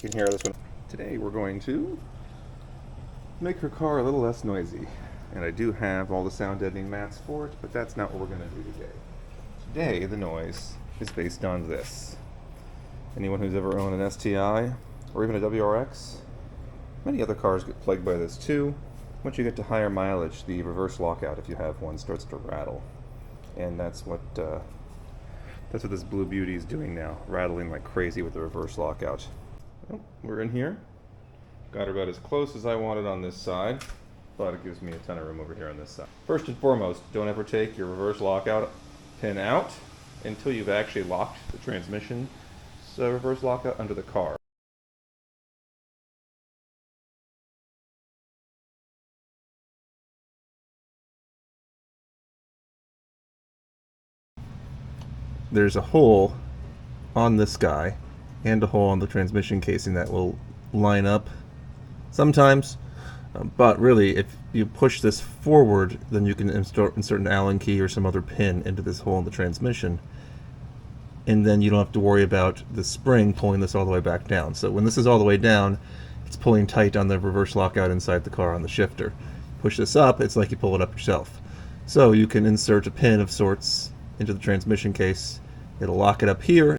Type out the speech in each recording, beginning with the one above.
You can hear this one. Today we're going to make her car a little less noisy. And I do have all the sound deadening mats for it, but that's not what we're going to do today. Today the noise is based on this. Anyone who's ever owned an STI or even a WRX, many other cars get plagued by this too. Once you get to higher mileage, the reverse lockout, if you have one, starts to rattle. And that's what this Blue Beauty is doing now, rattling like crazy with the reverse lockout. Well, we're in here. Got her about as close as I wanted on this side, but it gives me a ton of room over here on this side. First and foremost, don't ever take your reverse lockout pin out until you've actually locked the transmission reverse lockout under the car. There's a hole on this guy and a hole on the transmission casing that will line up sometimes, but really if you push this forward, then you can insert an Allen key or some other pin into this hole in the transmission, and then you don't have to worry about the spring pulling this all the way back down. So when this is all the way down, it's pulling tight on the reverse lockout inside the car on the shifter. Push this up, it's like you pull it up yourself. So you can insert a pin of sorts into the transmission case. It'll lock it up here.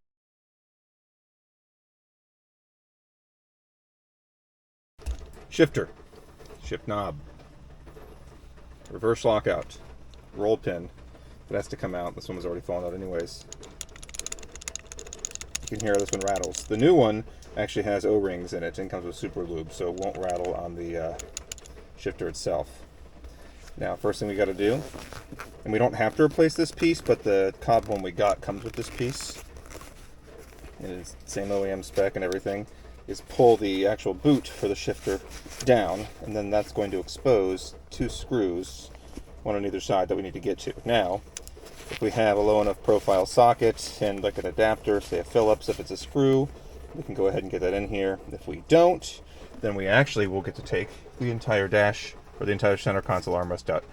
Shifter, shift knob, reverse lockout, roll pin. It has to come out. This one was already falling out anyways. You can hear this one rattles. The new one actually has O-rings in it and comes with super lube, so it won't rattle on the shifter itself. Now, first thing we got to do, and we don't have to replace this piece, but the Cobb one we got comes with this piece. It is the same OEM spec and everything, is pull the actual boot for the shifter down, and then that's going to expose two screws, one on either side, that we need to get to. Now, if we have a low enough profile socket and like an adapter, say a Phillips, if it's a screw, we can go ahead and get that in here. If we don't, then we actually will get to take the entire dash or the entire center console armrest out.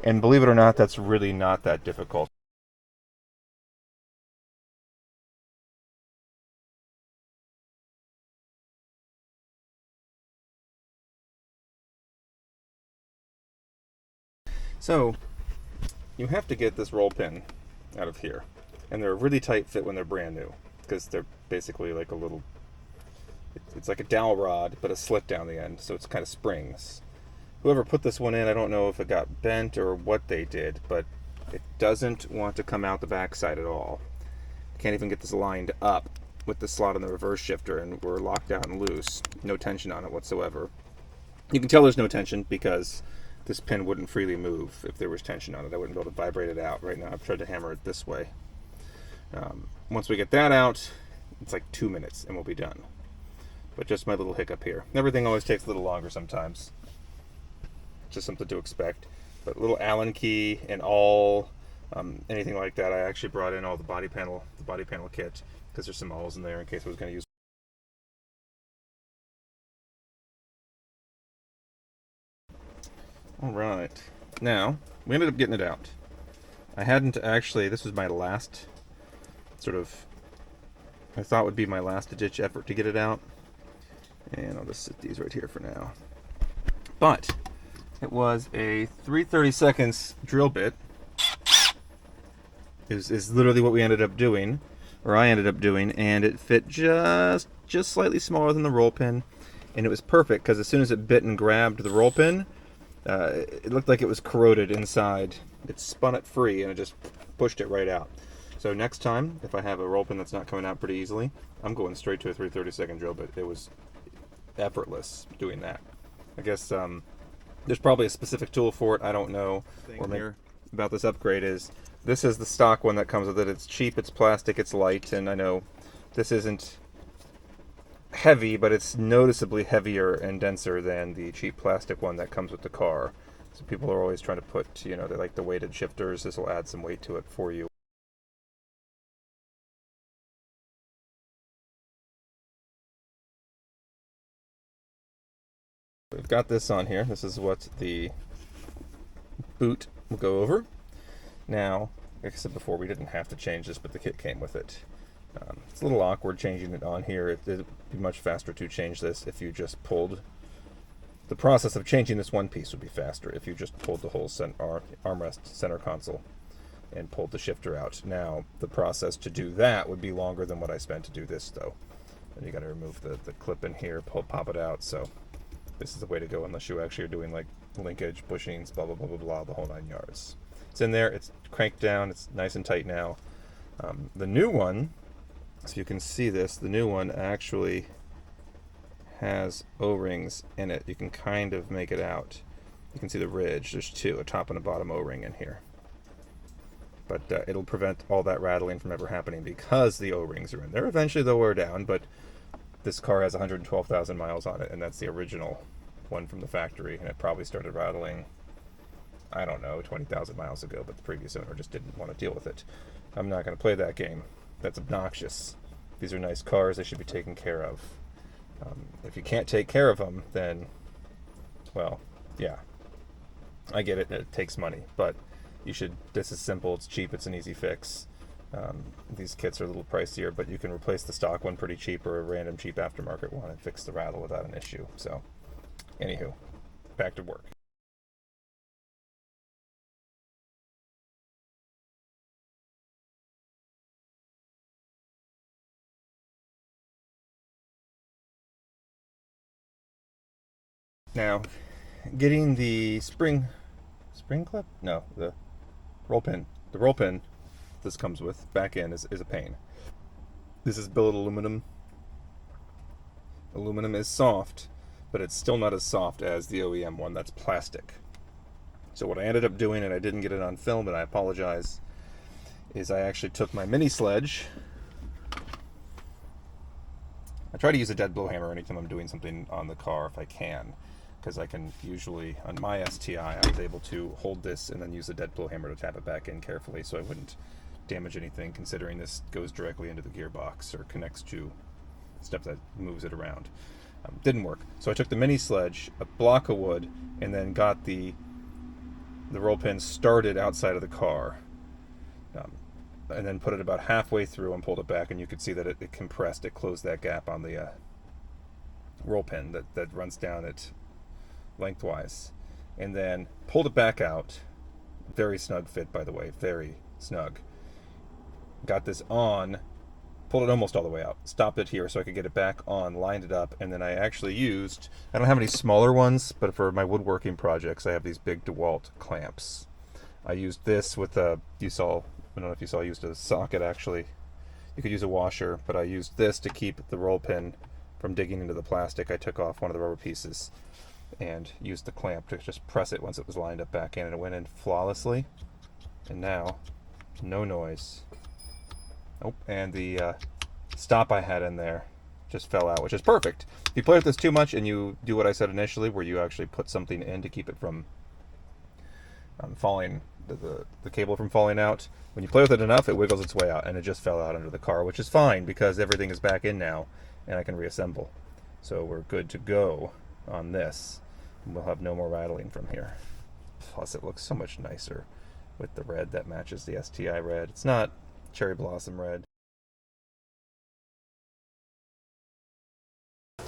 And believe it or not, that's really not that difficult. So, you have to get this roll pin out of here. And they're a really tight fit when they're brand new, because they're basically like a little, it's like a dowel rod, but a slit down the end, so it's kind of springs. Whoever put this one in, I don't know if it got bent or what they did, but it doesn't want to come out the backside at all. I can't even get this lined up with the slot on the reverse shifter, and we're locked out and loose. No tension on it whatsoever. You can tell there's no tension because this pin wouldn't freely move if there was tension on it. I wouldn't be able to vibrate it out. Right now I've tried to hammer it this way. Once we get that out, it's like 2 minutes and we'll be done. But just my little hiccup here. Everything always takes a little longer sometimes. Just something to expect. But a little Allen key and all, anything like that. I actually brought in all the body panel kit, because there's some holes in there in case I was going to use. Alright, now, we ended up getting it out. I hadn't actually, this was my last I thought would be my last ditch effort to get it out. And I'll just sit these right here for now. But, it was a 3/32 drill bit. Is literally what we ended up doing, or I ended up doing, and it fit just slightly smaller than the roll pin. And it was perfect, because as soon as it bit and grabbed the roll pin, it looked like it was corroded inside. It spun it free and it just pushed it right out. So next time, if I have a roll pin that's not coming out pretty easily, I'm going straight to a 3/32 drill bit. It was effortless doing that. I guess there's probably a specific tool for it. I don't know. Or maybe about this upgrade is, this is the stock one that comes with it. It's cheap, it's plastic, it's light, and I know this isn't heavy, but it's noticeably heavier and denser than the cheap plastic one that comes with the car. So people are always trying to put, they like the weighted shifters. This will add some weight to it for you. We've got this on here. This is what the boot will go over. Now, like I said before, we didn't have to change this, but the kit came with it. It's a little awkward changing it on here. It'd be much faster to change this if you just pulled. The process of changing this one piece would be faster if you just pulled the whole armrest center console and pulled the shifter out. Now, the process to do that would be longer than what I spent to do this, though. And you got to remove the clip in here, pop it out. So this is the way to go unless you actually are doing like linkage, bushings, blah, blah, blah, blah, blah, the whole 9 yards. It's in there. It's cranked down. It's nice and tight now. The new one, so you can see this, the new one actually has O-rings in it. You can kind of make it out. You can see the ridge. There's two, a top and a bottom O-ring in here. But it'll prevent all that rattling from ever happening because the O-rings are in there. Eventually they'll wear down, but this car has 112,000 miles on it, and that's the original one from the factory, and it probably started rattling, I don't know, 20,000 miles ago, but the previous owner just didn't want to deal with it. I'm not going to play that game. That's obnoxious. These are nice cars. They should be taken care of. If you can't take care of them, then, well, yeah, I get it. It takes money, but you should. This is simple. It's cheap. It's an easy fix. These kits are a little pricier, but you can replace the stock one pretty cheap or a random cheap aftermarket one and fix the rattle without an issue. So, anywho, back to work. Now, getting the spring clip? No, the roll pin. The roll pin this comes with back in is a pain. This is billet aluminum. Aluminum is soft, but it's still not as soft as the OEM one that's plastic. So what I ended up doing, and I didn't get it on film, and I apologize, is I actually took my mini sledge. I try to use a dead blow hammer anytime I'm doing something on the car if I can, because I can usually, on my STI, I was able to hold this and then use a dead blow hammer to tap it back in carefully so I wouldn't damage anything, considering this goes directly into the gearbox or connects to stuff that moves it around. Didn't work. So I took the mini sledge, a block of wood, and then got the roll pin started outside of the car. And then put it about halfway through and pulled it back, and you could see that it compressed. It closed that gap on the roll pin that runs down it lengthwise. And then pulled it back out. Very snug fit, by the way. Very snug. Got this on, pulled it almost all the way out. Stopped it here so I could get it back on, lined it up, and then I actually used, I don't have any smaller ones, but for my woodworking projects, I have these big DeWalt clamps. I used this with a, I don't know if you saw, I used a socket actually. You could use a washer, but I used this to keep the roll pin from digging into the plastic. I took off one of the rubber pieces and used the clamp to just press it once it was lined up back in, and it went in flawlessly. And now, no noise. Oh, and the stop I had in there just fell out, which is perfect. If you play with this too much and you do what I said initially, where you actually put something in to keep it from falling, the cable from falling out, when you play with it enough, it wiggles its way out, and it just fell out under the car, which is fine because everything is back in now and I can reassemble. So we're good to go on this, and we'll have no more rattling from here. Plus it looks so much nicer with the red that matches the STI red. It's not cherry blossom red.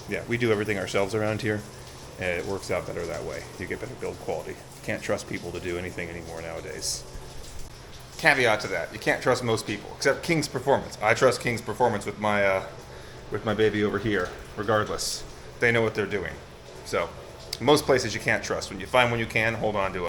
Yeah, we do everything ourselves around here, and it works out better that way. You get better build quality. Can't trust people to do anything anymore nowadays. Caveat to that, you can't trust most people, except King's Performance. I trust King's Performance with my baby over here, regardless. They know what they're doing. So, most places you can't trust. When you find one you can, hold on to it.